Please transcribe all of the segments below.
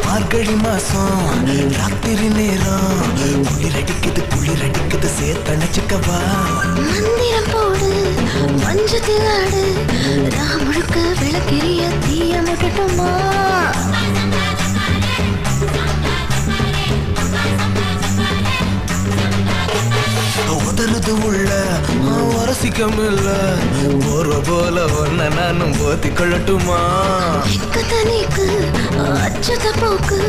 மார்கழி மாசம் ராத்திரி நேரம் குளிரடிக்குது சேர்த்தணைச்சுக்கவா மந்திரம் போடு மஞ்சத்தில் ஆடு ராமுழுக்க விளக்கெரிய தீய முட்டட்டுமா உதறுது உள்ள ரசிக்கம் இல்ல போர்வ போல ஒன்ன நானும் போத்தி கொள்ளட்டுமா தனிக்கு அச்சத போக்கு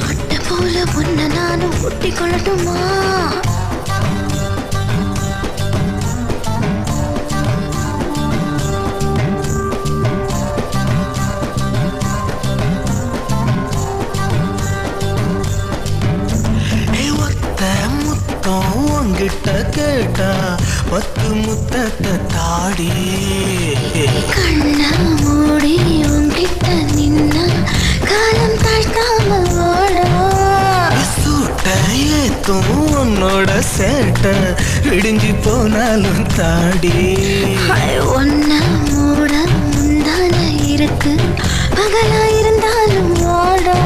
அட்ட போல ஒன்ன நானும் ஒட்டி கொள்ளட்டுமா உங்கிட்ட கேட்டா 10 முத்தத்தை தாடி கண்ண மூடி உங்கிட்ட நின்ன காலம் தாழ்த்தாம சூட்ட ஏத்தும் உன்னோட சேட்ட இடிஞ்சு போனாலும் தாடி ஒன்ன மூட முந்தான இருக்கு பகலா இருந்தாலும் ஓடா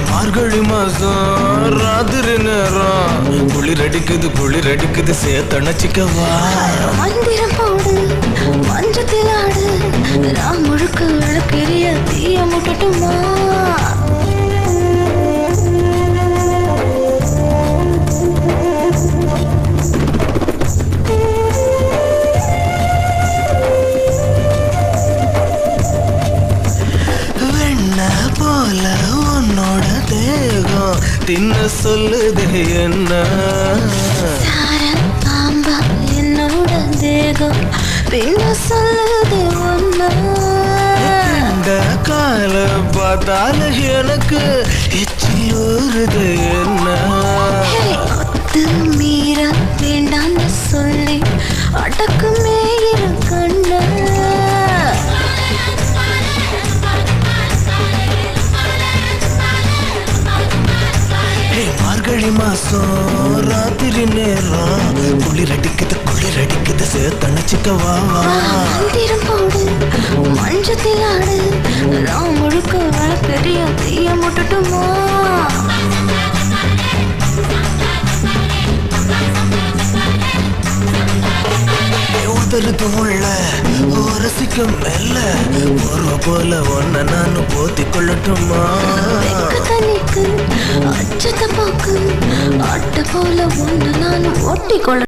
மார்கழி மாசம் ராத்திரி நேரம் குளிரடிக்குது சேர்த்தணைச்சிக்கவா மந்திரம் போடு மஞ்சத்தில் ஆடு ராமுழுக்க விளக்கெரிய தீய முட்டட்டுமா போல உன்னோட தேகம் தின்ன சொல்லுது என்ன பாம்பா என்னோட தேகம் பின்ன சொல்லுது ஒன்ன கால பார்த்தால எனக்கு எச்சி ஊறுது என்ன மீற வேண்டான்னு சொல்லி அடக்குமே இரு கண்ண மார்கழி மாசம் ராத்திரி நேரம் குளிரடிக்குது சேர்த்தணைச்சிக்கவா மந்திரம் போடு மஞ்சத்தில் ஆடு ராமுழுக்க விளக்கெரிய தீய முட்டட்டுமா உதறுது உள்ள ரசிக்கும் மெல்ல போர்வ போல ஒன்ன நானும் போத்தி கொள்ளட்டுமா தனிக்கு அச்சத போக்கு அட்ட போல ஒன்று நானும் ஒட்டி கொள்ள